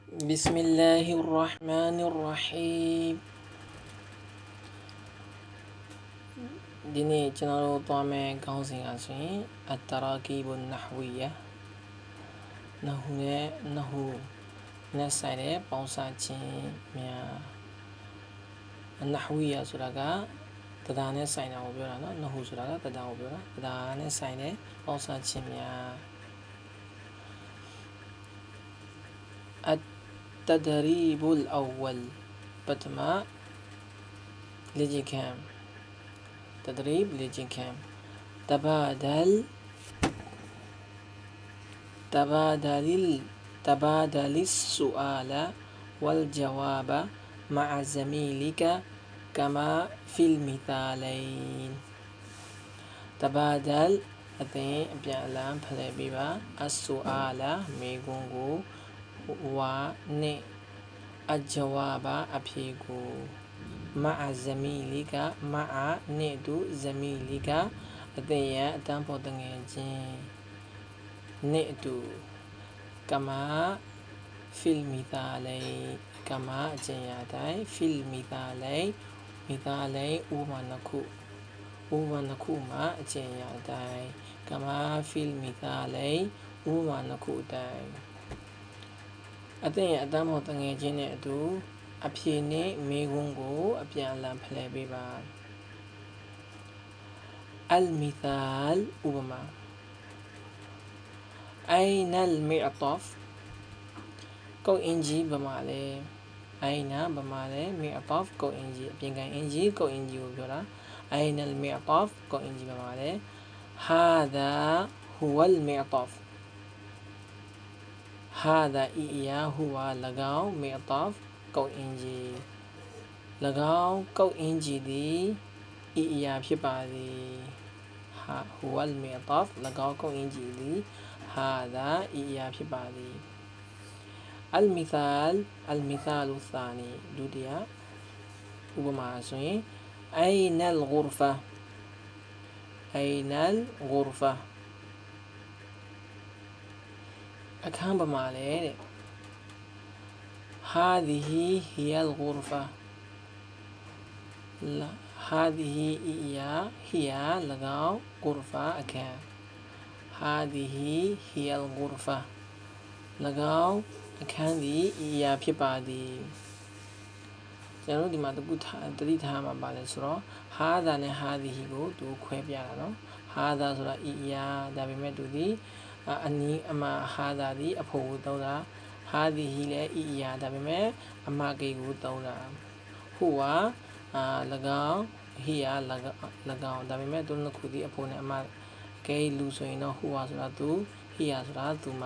بسم الله الرحمن الرحيم ဒီနေ့ကျွန်တော်တို့သွားမယ်ခေါင်းစဉ်ကဆိုရင် التراكيب النحوية နဟူနဲ့ဆိုင်တဲ့ပေါင်းစပ်ခြင်းများ النحوية ဆိုတာကတရားနဲ့ဆိုင်တာကိုပြောတာเนาะနဟူဆိုတာကတရားကိုပြောတာတရားနဲ့ဆိုင်တဲ့ပေါင်းစပ်ခြင်းများ التدريب الأول ပထမလေ့ကျင့်ခန်း تدريب လေ့ကျင့်ခန်း تبادل السؤال والجواب مع زميلك كما في المثالين تبادل အသင်အပြန်အလှန်ဖလှယ်ပေးပါ السؤال မေးခွန်းကို ဝါနဲ့ الجواب အဖြေကို مع زميلك مع နဲ့တူ زميلك အသင်ရဲ့အတန်းဖော်တငယ်ချင်းနဲ့တူ كما في المثالين كما အကျဉ်းရတိုင်း في المثالين مثالين ဥပမာနှစ်ခုမှာအကျဉ်းရတိုင်း كما في المثالين ဥပမာနှစ်ခုအတိုင်းအသင်ရဲ့အတန်းဖော်တငယ်ချင်းနဲ့အတူအဖြေနဲ့မေးခွန်းကိုအပြန်အလှန်ဖလှယ်ပေးပါ المثال ဥပမာ أين المعطف ကုတ်အင်ကြီးဘယ်မှာလဲ أين ဘယ်မှာလဲ معطف ကုတ်အင်ကြီးအပြင်ကန်အင်ကြီးကုတ်အင်ကြီးကိုပြောတာ أين المعطف ကုတ်အင်ကြီးဘယ်မှာလဲ هذا هو المعطف هذا إياه هو لغاو معطف ကုတ်အင်ကြီး၎င်းကုတ်အင်ကြီးသည်ဤအရာဖြစ်ပါသည် هو المعطف ၎င်းကုတ်အင်ကြီးသည် هذا ဤအရာဖြစ်ပါသည် المثال الثاني ဒုတိယဥပမာဆိုရင် أين الغرفة أين الغرفة အခန်းဘယ်မှာလဲတဲ့ هذه هي الغرفة هذه هي لغاو غرفة أكان هذه هي الغرفة لغاو أكان دي إيا بيبادي ကျွန်တော်ဒီမှာတတိထားမှာပါလဲဆိုတော့ هذا နဲ့ هذه ကိုသူခွဲပြတာเนาะ هذا ဆိုတာဤအရာဒါပေမဲ့သူဒီအနီးအမ هذا ဒီအဖို့ကိုသုံးတာ هذه လည်းဤအရာဒါပေမဲ့အမကိကိုသုံးတာ هو၎င်း here၎င်းဒါပေမဲ့သူနှစ်ခုဒီအဖို့နဲ့အမကိလူဆိုရင်တော့ هو ဆိုတာသူ here ဆိုတာသူမ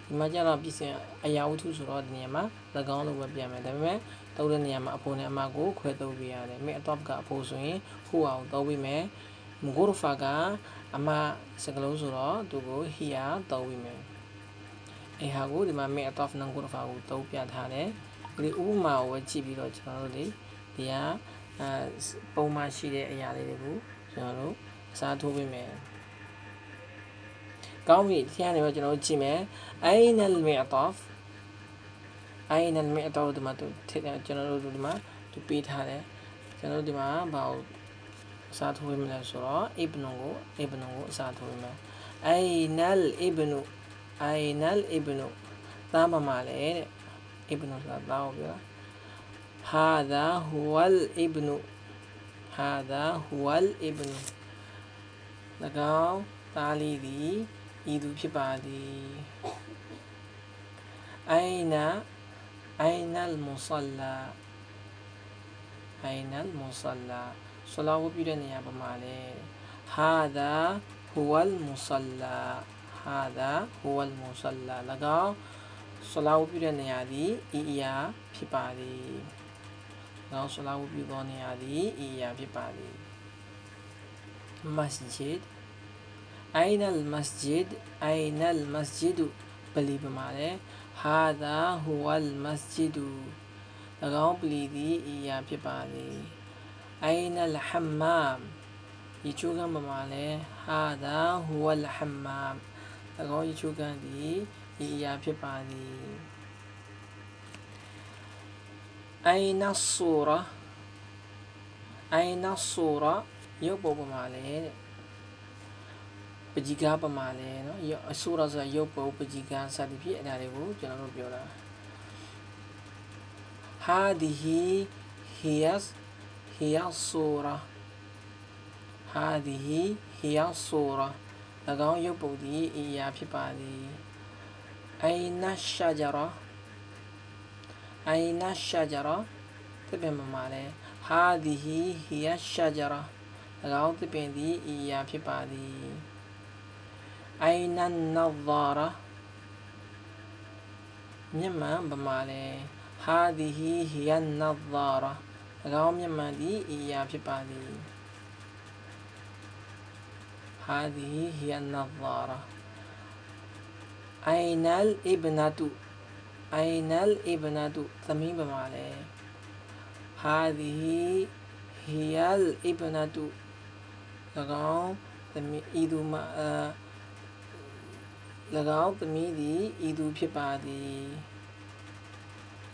ဒီမှာကျတော့ပြည့်စင်အရာဝတ္ထုဆိုတော့ဒီနေရာမှာ၎င်းလို့ပဲပြန်မယ်ဒါပေမဲ့သုံးတဲ့နေရာမှာအဖို့နဲ့အမကိုခွဲသုံးပြရတယ်မဲ့အတော့ကအဖို့ဆိုရင် هو ကိုသုံးပြီးမယ်ဂိုရဖာကအမစကလုံးဆိုတော့သူကို here သုံးပြီးမယ်အဲဟာကိုဒီမှာမဲ့အတော့နံဂိုရဖာကိုသုံးပြထားတယ်ဒီဥပမာကိုကြည့်ပြီးတော့ကျွန်တော်တို့ဒီကပုံမှန်ရှိတဲ့အရာလေးတွေကိုကျွန်တော်တို့အစားထိုးပေးမယ်ကောင်းပြီဒီကနေတော့ကျွန်တော်တို့ကြည့်မယ် أين المعطف أين المعطف ဒီမှာကျွန်တော်တို့ဒီမှာသူပေးထားတယ်ကျွန်တော်တို့ဒီမှာဘာကိုအစားထိုးပေးမလဲဆိုတော့ ابن ကိုအစားထိုးပေးမယ် أين الابن أين الابن သားမမလဲတဲ့ ابن ဆိုတာသားကိုပြောတာ هذا هو الابن هذا هو الابن ၎င်းသားလေးသည်ဤသူဖြစ်ပါသည် أين المصلى أين المصلى ဆလာဝတ်ပြုတဲ့နေရာပါမှာလဲ هذا هو المصلى هذا هو المصلى ၎င်းဆလာဝတ်ပြုတဲ့နေရာသည်ဤအရာဖြစ်ပါသည်၎င်းဆလာဝတ်ပြုသောနေရာသည်ဤအရာဖြစ်ပါသည် مسجد أين المسجد أين المسجد ပလီပါမှာလဲ هذا هو المسجد ၎င်းပလီသည်ဤအရာဖြစ်ပါသည် أين الحمام ရေချိုးခန်းပါမှာလဲ هذا هو الحمام ၎င်းရေချိုးခန်းသည်ဤအရာဖြစ်ပါသည် أين الصورة أين الصورة ရုပ်ပုံပမာလဲတဲ့ပကြီးကားပမာလဲเนาะအဆိုတော့ဆိုရုပ်ပုံပကြီးကားစသဖြင့်အဲ့ဒါတွေကိုကျွန်တော်တို့ပြောတာ هذه هي الصورة هذه هي الصورة ၎င်းရုပ်ပုံဒီအရာဖြစ်ပါသည် أين الشجرة أين الشجرة တပင်ပမာလဲ هذه هي الشجرة ၎င်းတပင်ဒီအရာဖြစ်ပါသည် أين النظارة မျက်မှန်ပမာလဲ هذه هي النظارة ၎င်းမျက်မှန်ဒီအရာဖြစ်ပါသည် هذه هي النظارة أين الابنة أين الابنة သမီးပမာလဲ هذه هي الابنة ၎င်းသမီးဤသူမှာ၎င်းသမီးသည်ဤသူဖြစ်ပါသည်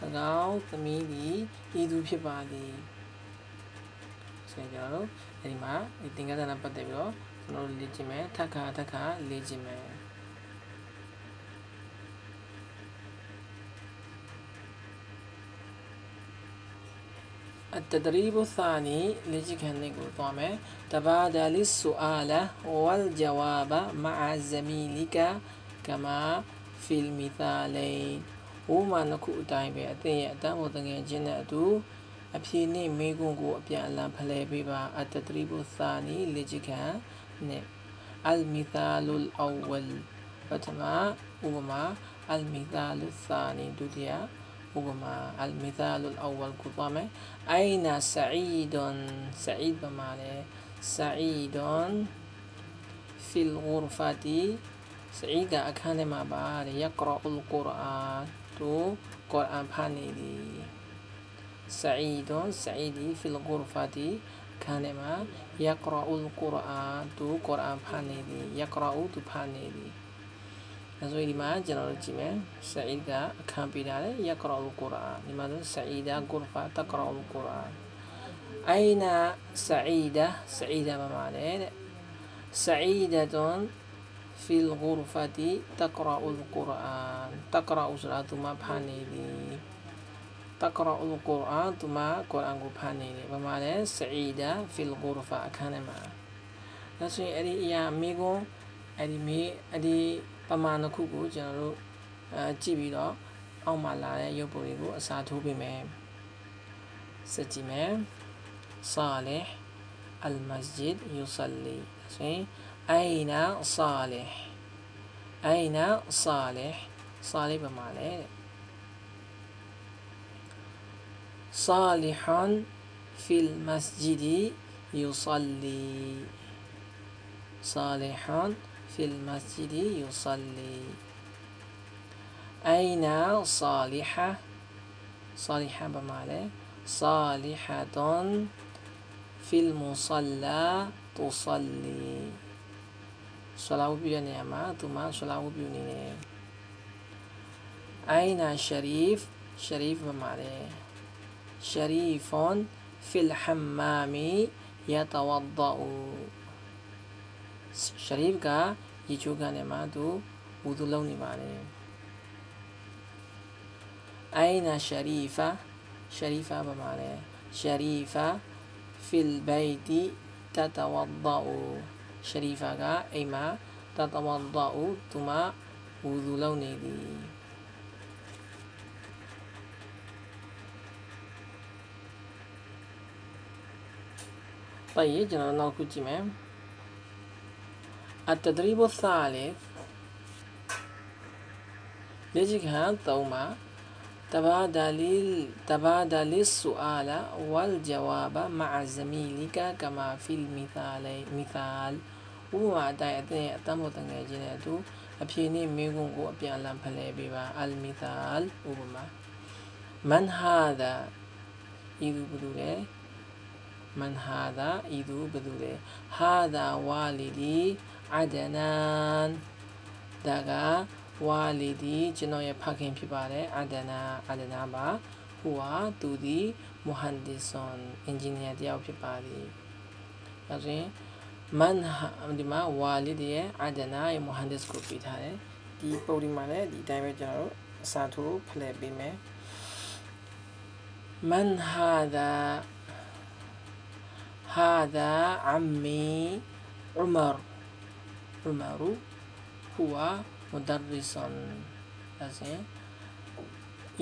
၎င်းသမီးသည်ဤသူဖြစ်ပါသည်ဆိုကြတော့အဲ့ဒီမှာဒီသင်္ကန်းစာနဲ့ပတ်သက်ပြီးတော့ကျွန်တော်လေ့ကျင့်မယ်ထပ်ခါလေ့ကျင့်မယ်التدريب الثاني لجكهنك وطعمه تبادل السؤال والجواب مع زميلك كما في المثالين وما نكو تايم بأتي أتام وطنجي جنة أبيني ميقونكو أبيان فلي بيبا التدريب الثاني لجكهنك المثال الأول فتما وما المثال الثاني دوديا وما المثال الأول كطامة أين سعيد سعيد بمعنى سعيد في الغرفة سعيد أكان ما بعد يقرأ القرآن تو قرآن بانيدي سعيد في الغرفة كان ما يقرأ القرآن تو قرآن بانيدي يقرأ تو بانيديဆိုဒီမှာကျွန်တော်တို့ကြည့်မယ်ဆအီဒ်ကအခန်းပေးထားတယ်ယကရာအူလ်ကုရ်အာန်ဒီမှာဆိုဆအီဒါဂူရ်ဖာတကရာအူလ်ကုရ်အာန်အိုင်နာဆအီဒါဘာမှလဲတဲ့ဆအီဒတ်န်ဖီလ်ဂူရ်ဖာတီတကရာအူလ်ကုရ်အာန်တကရာအူဆိုတာသူမဖတ်နေသည်တကရာအူလ်ကုရ်အာန်သူမကုရ်အာန်ကိုဖတ်နေတယ်ဘာမှလဲဆအီဒါဖီလ်ဂူရ်ဖာအခန်းထဲမှာဒါဆိုရင်အဲ့ဒီအရာမိကွန်းအဲ့ဒီပမာဏခုကိုကျွန်တော်တို့ကြည့်ပြီးတော့အောက်မှာလာတဲ့ရုပ်ပုံတွေကိုအစားထိုးပေးမယ်စကြည့်မယ်ဆာလီဟ်အလ်မစဂျစ်ယူဆလီဆိုရင်အိုင်နာဆာလီဟ်ဆာလီပမာလဲဆာလီဟွန်ဖီလ်မစဂျစ်ယူဆလီဆာလီဟွန်في المسجد يصلي أين صالحة بمعنى صالحة في المصلى تصلي صلاة بيوني أما ثم صلاة بيوني أين شريف بمعنى شريف في الحمام يتوضأ शरीफ का ये चुका ने माँ तो उदुलाव नहीं मारे आइना शरीफा बमारे शरीफा फिल बैती ततवद्दाउ शरीफा का इमा ततवद्दाउ तुमा उदुलाव नहीं दी तो ये जना ना कुछ में التدريب الثالث لجهة ثوما تبادل السؤال والجواب مع زميلك كما في المثال وما دايتني أتمو تنجيناتو أبيني ميغون كو أبيان لام فلي بيبا المثال وما من هذا إذو بدولي من هذا إذو بدولي هذا والدي عدنان داغا والدي ကျွန်တော်ရဲ့ဖခင်ဖြစ်ပါတယ် عدنا ပါ huwa သူသည် muhandisun engineer တယောက်ဖြစ်ပါသည်ဒါဆိုရင် man ဒီမှာ walid ရဲ့ adana ရဲ့ muhandis ကိုပေးထားတယ်ဒီပုံဒီမှာလည်းဒီအတိုင်းပဲကျွန်တော်တို့အစားထိုးဖလှယ်ပေးမယ် man hada ammi umar umaru huwa mudarrisun ဒါဆိုရင်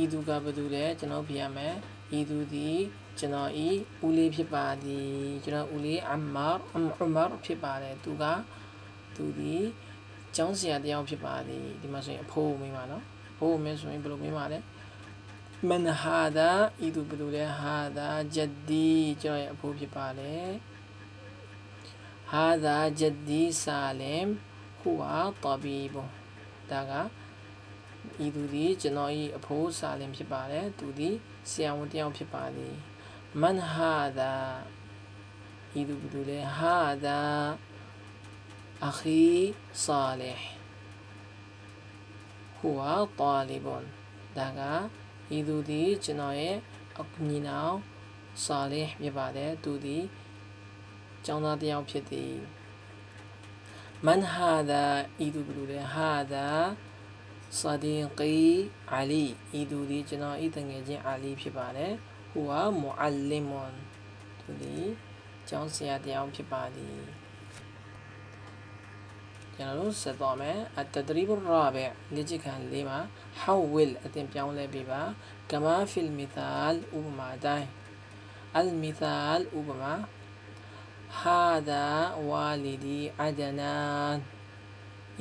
ဤသူကဘယ်သူလဲကျွန်တော်ပြရမယ်ဤသူသည်ကျွန်တော်ဤဦးလေးဖြစ်ပါသည်ကျွန်တော်ဦးလေးအမာဖြစ်ပါတယ်သူကသူသည်ကျောင်းဆရာတယောက်ဖြစ်ပါသည်ဒီမှာဆိုရင်အဖိုးကိုမိပါနော်အဖိုးကိုမင်းဆိုရင်ဘယ်လိုမိပါလဲမန်ဟာဒါဤသူဘယ်လိုလဲဟာဒါဂျက်ဒီကျွန်တော်ရဲ့အဖိုးဖြစ်ပါတယ်ဟာဒါဂျက်ဒီဆာလင်ဟူဝါတဘီဘဒါကဤသူသည်ကျွန်တော်၏အဖိုးဆာလင်ဖြစ်ပါတယ်သူသည်ဆရာဝန်တယောက်ဖြစ်ပါသည်မန်ဟာဒါဤသူဘယ်လိုလဲဟာဒါအခီဆာလင်ဟူဝါတာလီဘွန်ဒါကဤသူသည်ကျွန်တော်ရဲ့အညီနောင်ဆာလင်ဖြစ်ပါတယ်သူသည်ကျောင်းသားတယောက်ဖြစ်သည်မန်ဟာဒါဤသူဘယ်လိုလဲဟာဒါصديقي علي ဤသူသည်ကျွန်တော်ဤတငယ်ချင်းအာလီဖြစ်ပါတယ်ဟူဝါမူအလီမွန်သူသည်ကျောင်းဆရာတယောက်ဖြစ်ပါသည်ကျွန်တော်တို့ဆက်သွားမယ်အတဒရီဘ်ရာဘီလေ့ကျင့်ခန်း၄မှာ حول အသင်ပြောင်းလဲပေးပါကမာဖီလ်မီသာလ်ဥပမာတိုင်းအလ်မီသာလ်ဥပမာهذا والدي عدنان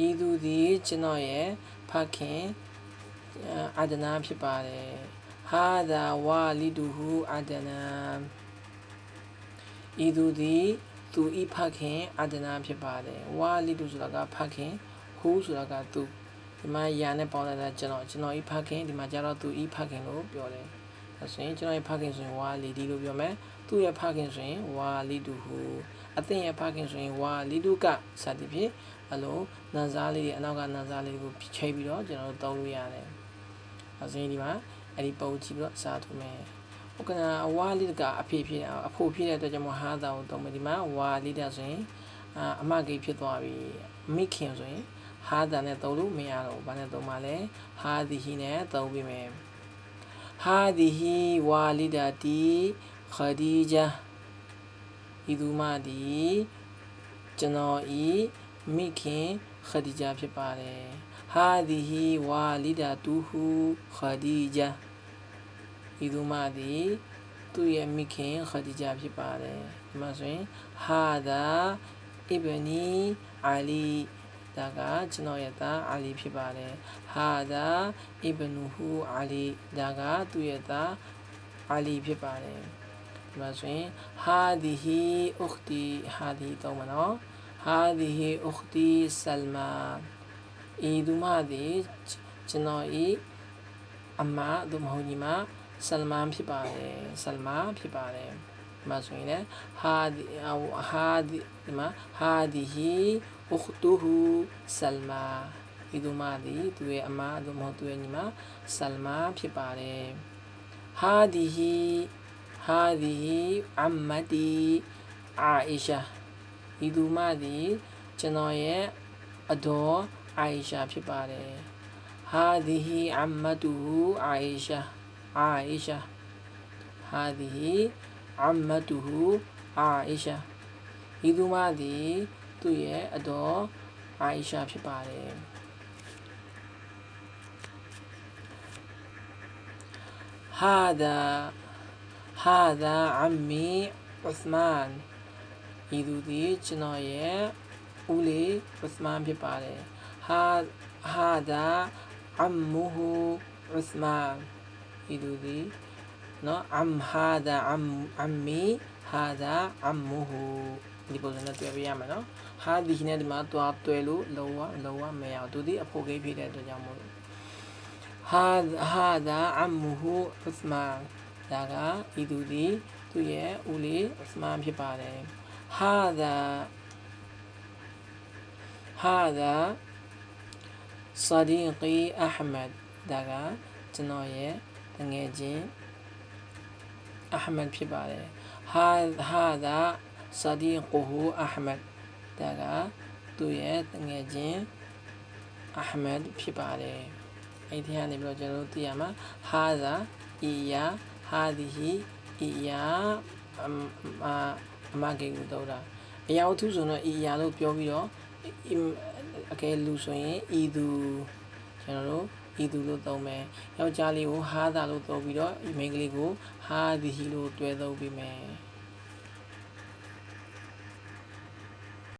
ဤသူသည်ကျွန်တော်ရဲ့ဖခင်အဒနာဖြစ်ပါတယ်ဟာဒါဝါလီဒူဟူအဒနာဤသူသည်သူဤဖခင်အဒနာဖြစ်ပါတယ်ဝါလီဒူဆိုတာကဖခင်ဟူဆိုတာကသူဒီမှာယာနဲ့ပေါင်းလိုက်တာကျွန်တော်ဤဖခင်ဒီမှာကျတော့သူဤဖခင်လို့ပြောတယ်ဒါဆိုရင်ကျွန်တော်ရဲ့ဖခင်ဆိုရင်ဝါလီဒီလို့ပြောမယ်သူ့ရဲ့ဖခင်ဆိုရင်ဝါလီဒူဟူအသင်ရဲ့ဖခင်ဆိုရင်ဝါလီဒူကစသည်ဖြင့်အလိုနန်စားလေးအနောက်ကနန်စားလေးကိုချိန်ပြီးတော့ကျွန်တော်တို့သုံးလို့ရတယ်။အဲဆိုရင်ဒီမှာအဲ့ဒီပုံကြည့်ပြီးတော့အစားထိုးမယ်။ဟုတ်ကဲ့အဝါလေးကအဖေဖြစ်အဖို့ဖြစ်တဲ့အတွက်ကြောင့်ဟာသာကိုသုံးမယ်ဒီမှာဝါလေးတာဆိုရင်အမဂိတ်ဖြစ်သွားပြီ။မိခင်ဆိုရင်ဟာသာနဲ့သုံးလို့မရတော့ဘူး။ဘာနဲ့သုံးမှလဲ။ဟာဒီဟီနဲ့သုံးပြီးမယ်။ဟာဒီဟီဝါလီဒါတီခဒီဂျာဤသူမသည်ကျွန်တော်ဤမိခင်ခဒီဂျာဖြစ်ပါတယ်ဟာဒီဟီဝါလီဒါတူဟူခဒီဂျာဤသူမသည်သူ့ရဲ့မိခင်ခဒီဂျာဖြစ်ပါတယ်ဒီမှာဆိုရင်ဟာဒါအီဘနီအာလီဒါကကျွန်တော်ရဲ့သားအာလီဖြစ်ပါတယ်ဟာဒါအီဘနူဟူအာလီဒါကသူ့ရဲ့သားအာလီဖြစ်ပါတယ်ဒီမှာဆိုရင်ဟာဒီဟီဥခတီဟာဒီတော့မနော်هذه أختي سلمى ဤသူမသည်ကျွန်တော်ဤအမသို့မဟုတ်ညီမဆလမန်ဖြစ်ပါတယ်ဆလမာဖြစ်ပါတယ်ဒီမှာဆိုရင်လည်းဒီမှာهذه أخته سلمى ဤသူမသည်သူရဲ့အမသို့မဟုတ်သူရဲ့ညီမဆလမာဖြစ်ပါတယ်هذه عمتي عائشةဤသူမသည်ကျွန်တော်ရဲ့အဒေါ်အာအီရှာဖြစ်ပါတယ်ဟာဒီဟီအမ်မတူအာအီရှာဟာဒီဟီအမ်မတူအာအီရှာဤသူမသည်သူ့ရဲ့အဒေါ်အာအီရှာဖြစ်ပါတယ်ဟာဒါအမ်မီဥစမန်ဤသူသည်ကျွန်တော်ရဲ့ဦးလေးဥစမန်ဖြစ်ပါတယ်ဟာဒါအမ်မူဟူဥစမန်ဤသူသည်နော်ဟာဒါအမ်မီဟာဒါအမ်မူဟူဒီပုံစံနဲ့တွေ့ပြရမယ်နော်ဟာဒီနဲ့ဒီမှာတွားတွေ့လို့လောမရအောင်သူသည်အဖို့ကိဖြစ်တဲ့အတွက်ကြောင့်မို့လို့ဟာဒါအမ်မူဟူဥစမန်ဒါကဤသူသည်သူ့ရဲ့ဦးလေးဥစမန်ဖြစ်ပါတယ်هذا صديقي أحمد ဒါကကျွန်တော်ရဲ့တငယ်ချင်း Ahmed ဖြစ်ပါတယ် Hada Sadiquhu Ahmed ဒါကသူ့ရဲ့တငယ်ချင်း Ahmed ဖြစ်ပါတယ်အဲ့ဒီကနေပြီးတော့ကျွန်တော်တို့သိရမှာ Hada Iya Hadihi Iya အမကေကိုတော့တာအရာဝတ္ထုဆိုတော့ Iya လို့ပြောပြီးတော့အကယ်လူဆိုရင်ဤသူကျွန်တော်တို့ဤသူလို့သုံးမယ်ယောက်ျားလေးကို Hada လို့သုံးပြီးတော့မိန်းကလေးကို Hadihi လို့တွဲသုံးပြီးမယ်